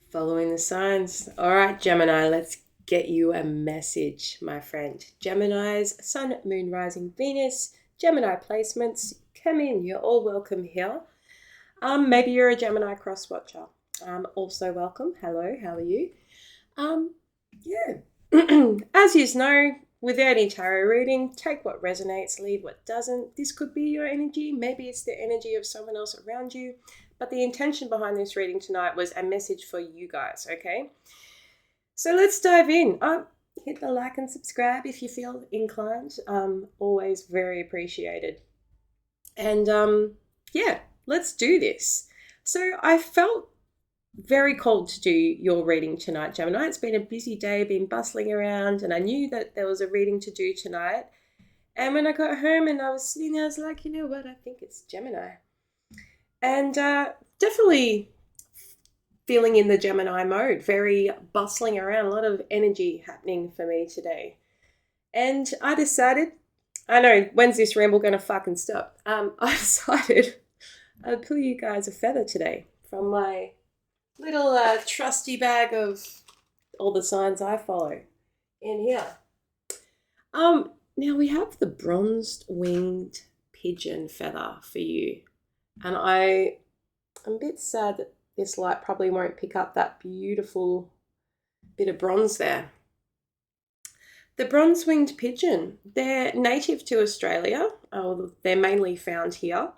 Following the signs. All right, Gemini, let's get you a message, my friend. Gemini's Sun, Moon, Rising, Venus, Gemini placements, come in. You're all welcome here. Maybe you're a Gemini cross watcher. Also welcome. Hello, how are you? Um, yeah. As you know, with any tarot reading, take what resonates, leave what doesn't. This could be your energy. Maybe it's the energy of someone else around you. But the intention behind this reading tonight was a message for you guys, okay? So let's dive in. Hit the like and subscribe if you feel inclined. Always very appreciated. And yeah, let's do this. So I felt very called to do your reading tonight, Gemini. It's been a busy day, been bustling around, and I knew that there was a reading to do tonight. And when I got home and I was sitting there, I was like, you know what? I think it's Gemini. And definitely feeling in the Gemini mode, very bustling around, a lot of energy happening for me today. And I decided, I know, when's this ramble going to fucking stop? I decided I'd pull you guys a feather today from my little trusty bag of all the signs I follow in here. Now we have the bronzed winged pigeon feather for you. And I'm a bit sad that this light probably won't pick up that beautiful bit of bronze there. The bronze-winged pigeon, they're native to Australia. They're mainly found here.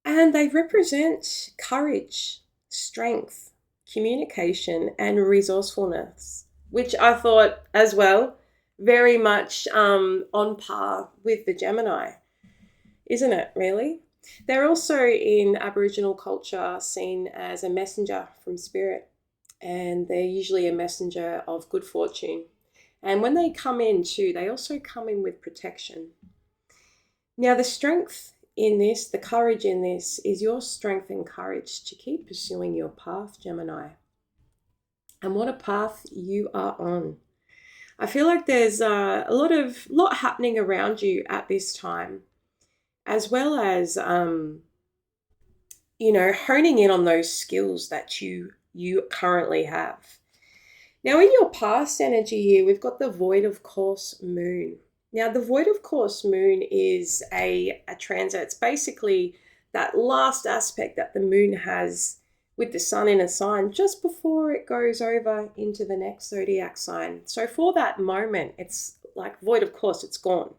And they represent courage, strength, communication, and resourcefulness, which I thought as well very much on par with the Gemini. Isn't it, really? They're also in Aboriginal culture seen as a messenger from spirit, and they're usually a messenger of good fortune. And when they come in too, they also come in with protection. Now the strength in this, the courage in this, is your strength and courage to keep pursuing your path, Gemini. And what a path you are on. I feel like there's a lot happening around you at this time, as well as, honing in on those skills that you currently have. Now, in your past energy here, we've got the void of course moon. Now, the void of course moon is a transit. It's basically that last aspect that the moon has with the sun in a sign just before it goes over into the next zodiac sign. So for that moment, it's like void of course, it's gone.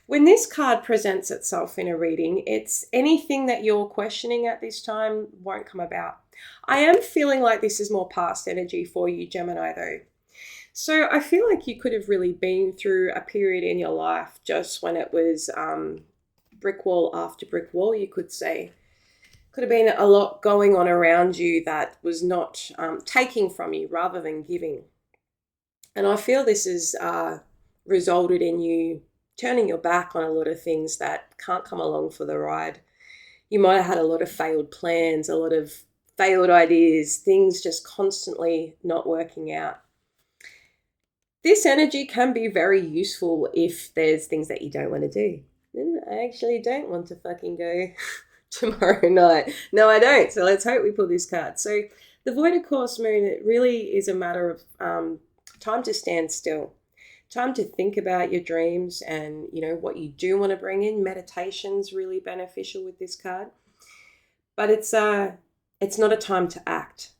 When this card presents itself in a reading, it's anything that you're questioning at this time won't come about. I am feeling like this is more past energy for you, Gemini, though. So I feel like you could have really been through a period in your life just when it was brick wall after brick wall, you could say. Could have been a lot going on around you that was not taking from you rather than giving. And I feel this has resulted in you turning your back on a lot of things that can't come along for the ride. You might have had a lot of failed plans, a lot of failed ideas, things just constantly not working out. This energy can be very useful if there's things that you don't want to do. I actually don't want to fucking go tomorrow night. No, I don't. So let's hope we pull this card. So the void of course moon, it really is a matter of time to stand still. Time to think about your dreams and, what you do want to bring in. Meditation's really beneficial with this card. But it's not a time to act.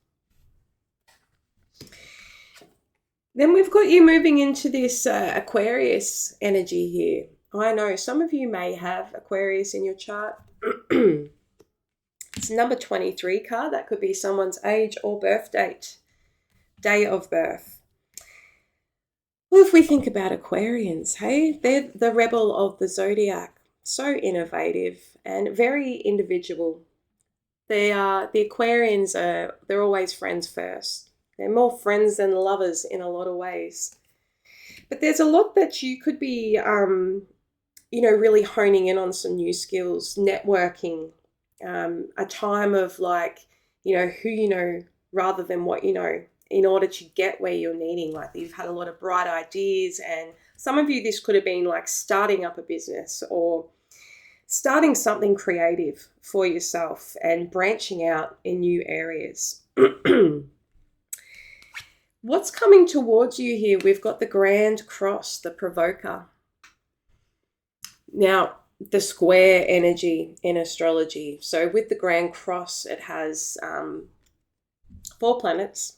Then we've got you moving into this Aquarius energy here. I know some of you may have Aquarius in your chart. It's number 23 card. That could be someone's age or birth date, day of birth. Well, if we think about Aquarians, hey, they're the rebel of the zodiac, so innovative and very individual. The Aquarians they're always friends first. They're more friends than lovers in a lot of ways. But there's a lot that you could be, really honing in on some new skills, networking, a time of who you know rather than what you know, in order to get where you're needing. Like you've had a lot of bright ideas, and some of you, this could have been like starting up a business or starting something creative for yourself and branching out in new areas. What's coming towards you here? We've got the Grand Cross, the provoker. Now, the square energy in astrology. So with the Grand Cross, it has 4 planets.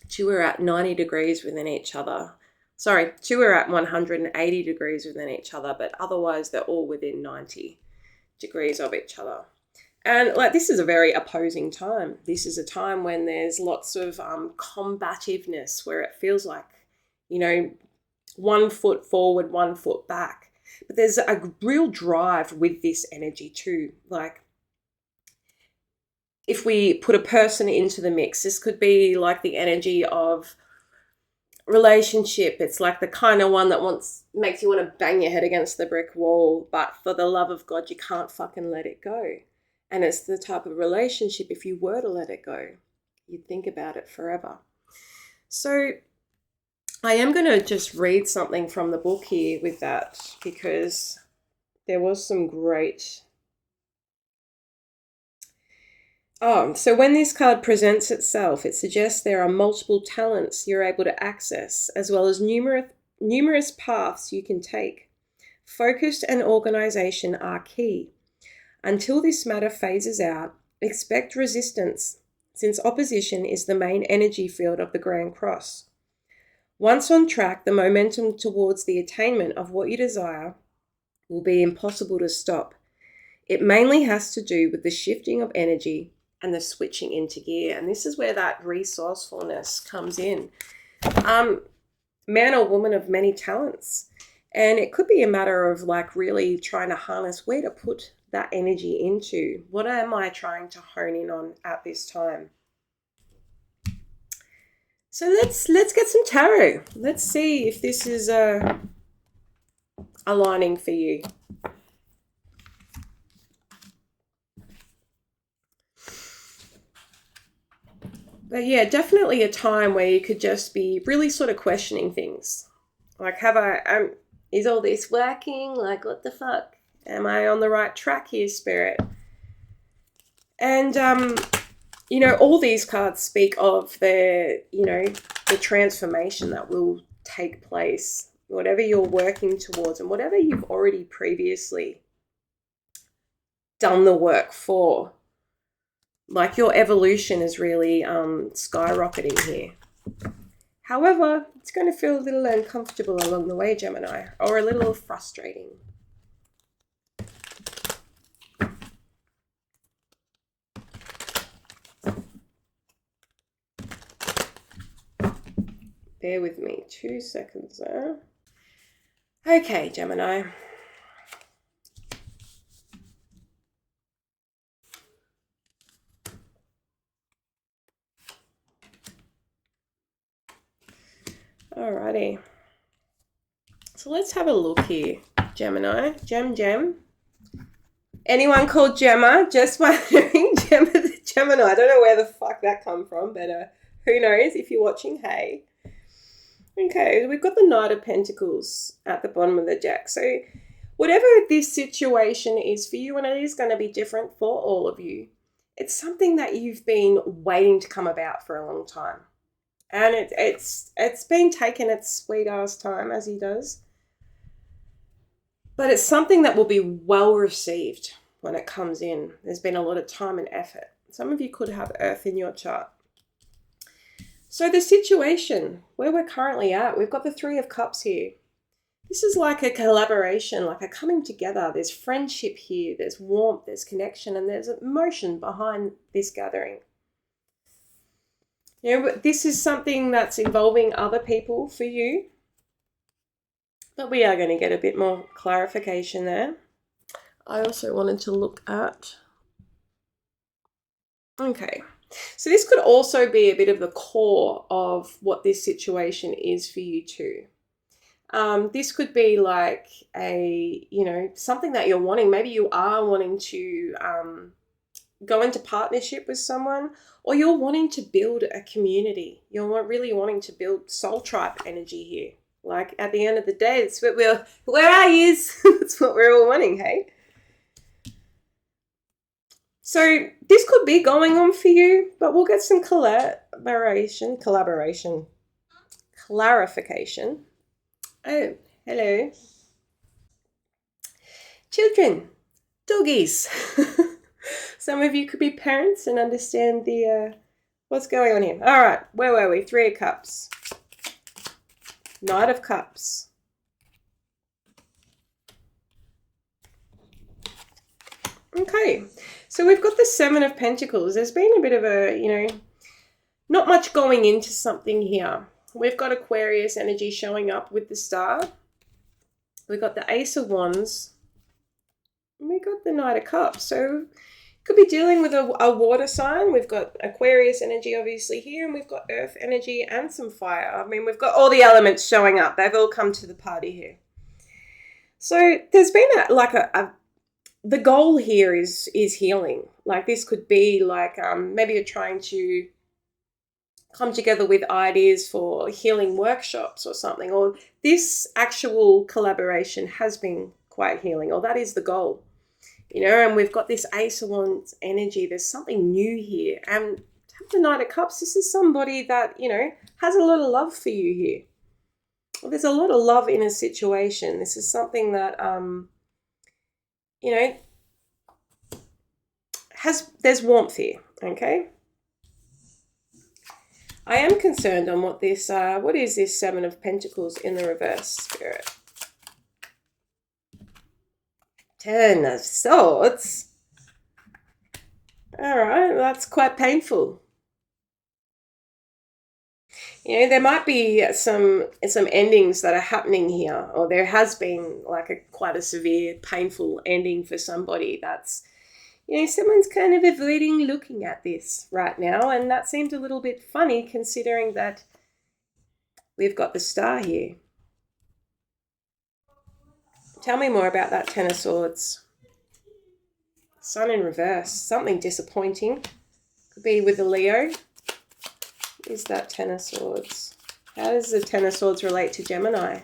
2 are at 90 degrees within each other. Sorry, 2 are at 180 degrees within each other, but otherwise they're all within 90 degrees of each other. And like, this is a very opposing time. This is a time when there's lots of combativeness, where it feels like, 1 foot forward, 1 foot back. But there's a real drive with this energy too. Like, if we put a person into the mix, this could be like the energy of relationship. It's like the kind of one that makes you want to bang your head against the brick wall, but for the love of God, you can't fucking let it go. And it's the type of relationship, if you were to let it go, you'd think about it forever. So I am going to just read something from the book here with that, because there was some great... so when this card presents itself, it suggests there are multiple talents you're able to access, as well as numerous paths you can take. Focus and organization are key. Until this matter phases out, expect resistance, since opposition is the main energy field of the Grand Cross. Once on track, the momentum towards the attainment of what you desire will be impossible to stop. It mainly has to do with the shifting of energy and the switching into gear. And this is where that resourcefulness comes in. Man or woman of many talents. And it could be a matter of like really trying to harness where to put that energy into. What am I trying to hone in on at this time? So let's get some tarot. Let's see if this is aligning for you. But yeah, definitely a time where you could just be really sort of questioning things. Like, is all this working? Like, what the fuck? Am I on the right track here, Spirit? And, all these cards speak of the transformation that will take place, whatever you're working towards and whatever you've already previously done the work for. Like, your evolution is really skyrocketing here. However, it's going to feel a little uncomfortable along the way, Gemini, or a little frustrating. Bear with me 2 seconds there. Okay, Gemini. Alrighty. So let's have a look here, Gemini. Gem. Anyone called Gemma? Just wondering. Gemini. I don't know where the fuck that come from, but who knows? If you're watching, hey. Okay, we've got the Knight of Pentacles at the bottom of the deck. So whatever this situation is for you, and it is going to be different for all of you, it's something that you've been waiting to come about for a long time. And it's been taking its sweet ass time, as he does. But it's something that will be well received when it comes in. There's been a lot of time and effort. Some of you could have Earth in your chart. So the situation where we're currently at, we've got the 3 of Cups here. This is like a collaboration, like a coming together. There's friendship here, there's warmth, there's connection, and there's emotion behind this gathering. This is something that's involving other people for you. But we are going to get a bit more clarification there. I also wanted to look at... Okay. So this could also be a bit of the core of what this situation is for you too. This could be like something that you're wanting. Maybe you are wanting to go into partnership with someone, or you're wanting to build a community. You're really wanting to build soul tribe energy here. Like, at the end of the day, it's what where are you? That's what we're all wanting, hey? So this could be going on for you, but we'll get some collaboration. clarification. Oh, hello. Children, doggies. Some of you could be parents and understand the what's going on here. All right, where were we? Three of Cups. Knight of Cups. Okay, so we've got the Seven of Pentacles. There's been a bit of a, not much going into something here. We've got Aquarius energy showing up with the Star. We've got the Ace of Wands. And we got the Knight of Cups. So could be dealing with a water sign. We've got Aquarius energy obviously here, and we've got Earth energy and some fire. I mean, we've got all the elements showing up. They've all come to the party here. So there's been the goal here is healing. Like this could be like maybe you're trying to come together with ideas for healing workshops or something, or this actual collaboration has been quite healing, or that is the goal, and we've got this Ace of Wands energy. There's something new here. And the Knight of Cups, this is somebody that, has a lot of love for you here. Well, there's a lot of love in a situation. This is something that, there's warmth here, okay? I am concerned on what is this Seven of Pentacles in the reverse, Spirit? Ten of Swords. All right, that's quite painful. There might be some endings that are happening here, or there has been like quite a severe, painful ending for somebody that's, someone's kind of avoiding looking at this right now, and that seems a little bit funny considering that we've got the Star here. Tell me more about that Ten of Swords. Sun in reverse. Something disappointing. Could be with the Leo. Is that Ten of Swords? How does the Ten of Swords relate to Gemini?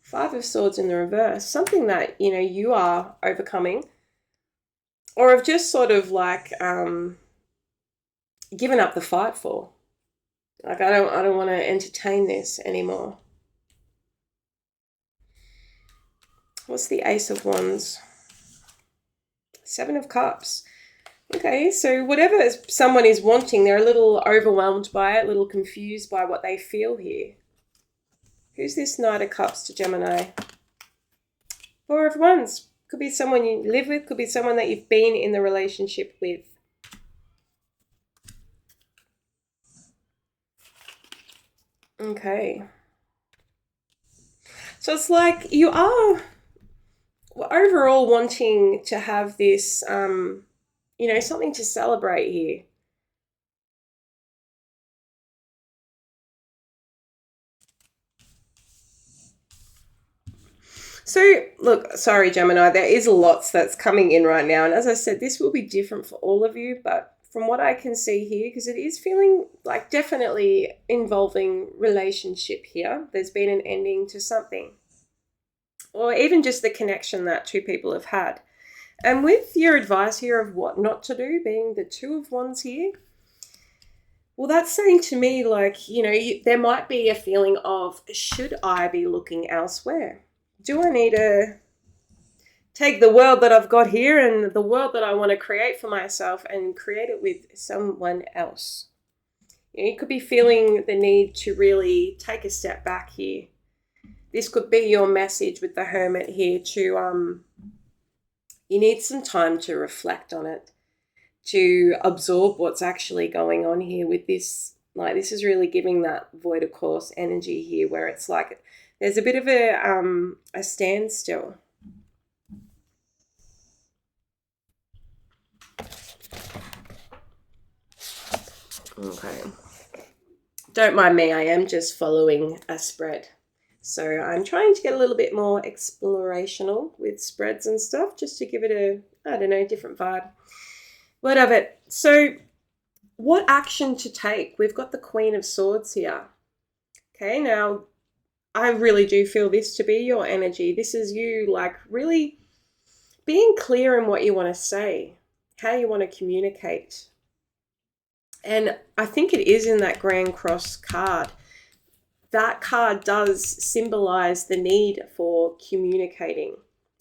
Five of Swords in the reverse. Something that, you are overcoming, or have just sort of like given up the fight for. Like, I don't want to entertain this anymore. What's the Ace of Wands? Seven of Cups. Okay, so whatever someone is wanting, they're a little overwhelmed by it, a little confused by what they feel here. Who's this Knight of Cups to Gemini? Four of Wands. Could be someone you live with, could be someone that you've been in the relationship with. Okay. So it's like you are overall wanting to have this, something to celebrate here. So, look, sorry, Gemini, there is lots that's coming in right now. And as I said, this will be different for all of you. But from what I can see here, because it is feeling like definitely involving relationship here, there's been an ending to something. Or even just the connection that two people have had. And with your advice here of what not to do, being the Two of Wands here, well, that's saying to me, like, there might be a feeling of, should I be looking elsewhere? Do I need to take the world that I've got here and the world that I want to create for myself and create it with someone else? You could be feeling the need to really take a step back here. This could be your message with the Hermit here to, you need some time to reflect on it, to absorb what's actually going on here with this. Like, this is really giving that void of course energy here, where it's like there's a bit of a standstill. Okay. Don't mind me, I am just following a spread. So I'm trying to get a little bit more explorational with spreads and stuff, just to give it a, different vibe. Whatever. So what action to take? We've got the Queen of Swords here. Okay, now I really do feel this to be your energy. This is you, like, really being clear in what you want to say, how you want to communicate. And I think it is in that Grand Cross card. That card does symbolize the need for communicating.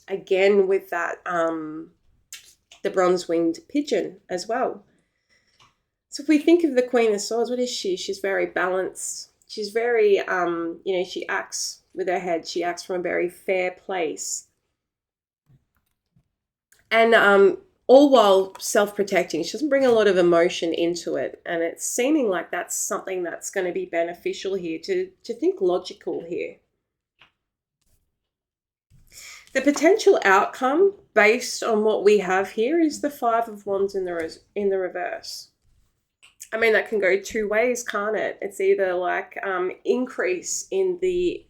Again, with that, the bronze-winged pigeon as well. So if we think of the Queen of Swords, what is she? She's very balanced. She's very, she acts with her head. She acts from a very fair place. And all while self-protecting. She doesn't bring a lot of emotion into it. And it's seeming like that's something that's going to be beneficial here, to think logical here. The potential outcome based on what we have here is the Five of Wands in the reverse. I mean, that can go two ways, can't it? It's either like increase in the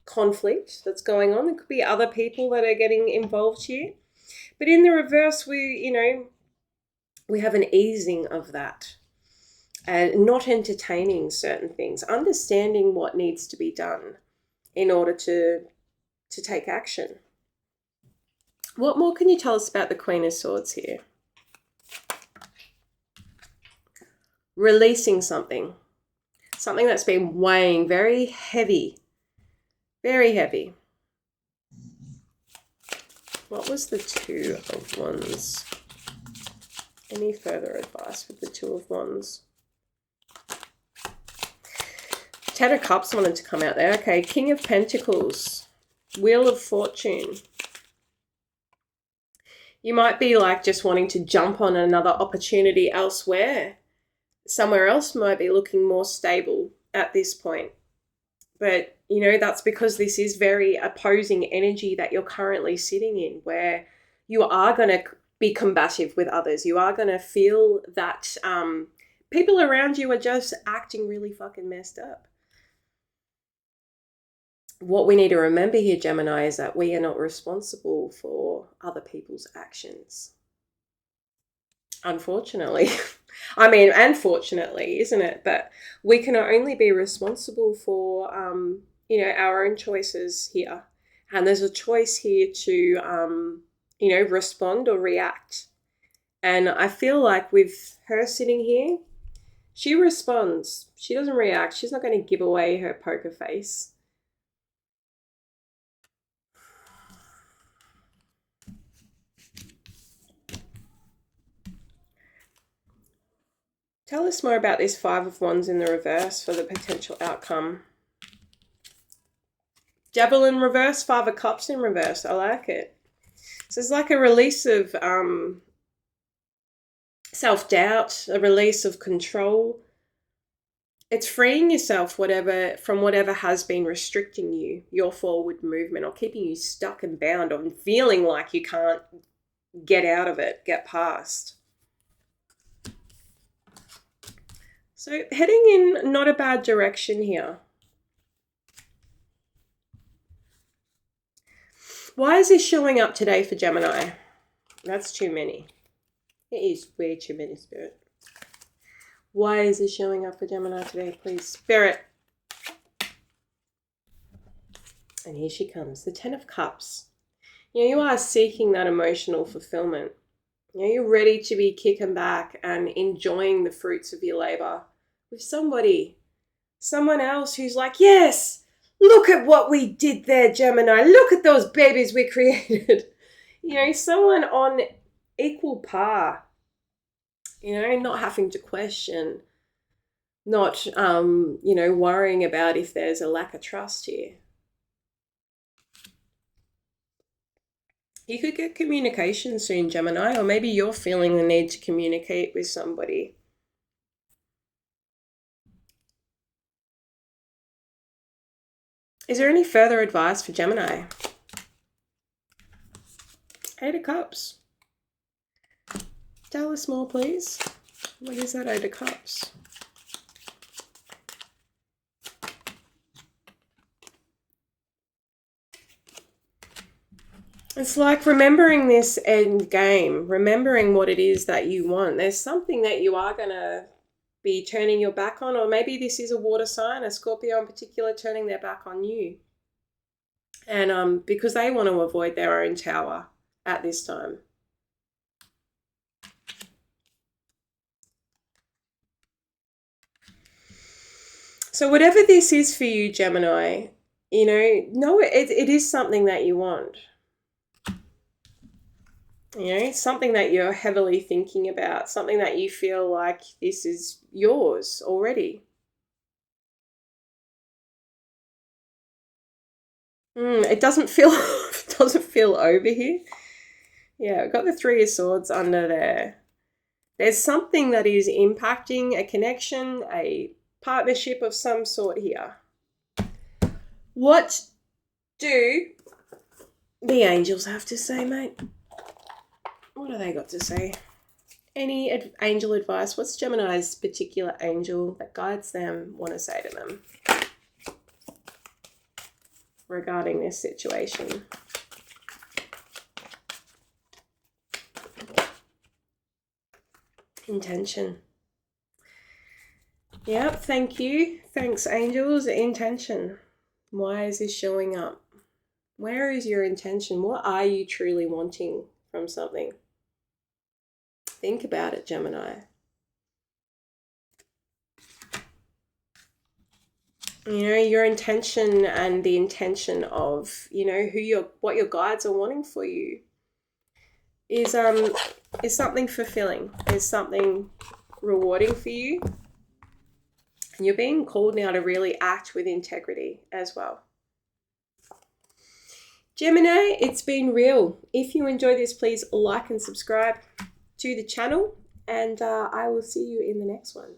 conflict that's going on. There could be other people that are getting involved here. But in the reverse, we have an easing of that. And not entertaining certain things. Understanding what needs to be done in order to take action. What more can you tell us about the Queen of Swords here? Releasing something. Something that's been weighing very heavy. Very heavy. What was the Two of Wands? Any further advice with the Two of Wands? Ten of Cups wanted to come out there. Okay, King of Pentacles. Wheel of Fortune. You might be like just wanting to jump on another opportunity elsewhere. Somewhere else might be looking more stable at this point. But, that's because this is very opposing energy that you're currently sitting in, where you are going to be combative with others. You are going to feel that people around you are just acting really fucking messed up. What we need to remember here, Gemini, is that we are not responsible for other people's actions. Unfortunately. I mean, and fortunately, isn't it? But we can only be responsible for, our own choices here. And there's a choice here to, respond or react. And I feel like with her sitting here, she responds. She doesn't react. She's not going to give away her poker face. Tell us more about this Five of Wands in the reverse for the potential outcome. Devil in reverse, Five of Cups in reverse. I like it. So it's like a release of self-doubt, a release of control. It's freeing yourself from whatever has been restricting you, your forward movement, or keeping you stuck and bound, or feeling like you can't get out of it, get past. So heading in not a bad direction here. Why is this showing up today for Gemini? That's too many. It is way too many, Spirit. Why is this showing up for Gemini today, please? Spirit. And here she comes, the Ten of Cups. You are seeking that emotional fulfillment. You're ready to be kicking back and enjoying the fruits of your labor with someone else who's like, yes, look at what we did there, Gemini. Look at those babies we created. Someone on equal par. Not having to question, not, worrying about if there's a lack of trust here. You could get communication soon, Gemini, or maybe you're feeling the need to communicate with somebody. Is there any further advice for Gemini? Eight of Cups. Tell us more, please. What is that Eight of Cups? It's like remembering this end game, remembering what it is that you want. There's something that you are going to be turning your back on, or maybe this is a water sign, a Scorpio in particular, turning their back on you. And because they want to avoid their own tower at this time. So whatever this is for you, Gemini, know it is something that you want. Something that you're heavily thinking about, something that you feel like this is yours already. It doesn't feel over here. Yeah, I've got the Three of Swords under there. There's something that is impacting a connection, a partnership of some sort here. What do the angels have to say, mate? What do they got to say? Any angel advice? What's Gemini's particular angel that guides them want to say to them regarding this situation? Intention. Yep, thank you. Thanks, angels. Intention. Why is this showing up? Where is your intention? What are you truly wanting from something? Think about it, Gemini. Your intention and the intention of, what your guides are wanting for you is something fulfilling, is something rewarding for you. And you're being called now to really act with integrity as well. Gemini, it's been real. If you enjoy this, please like and subscribe to the channel, and I will see you in the next one.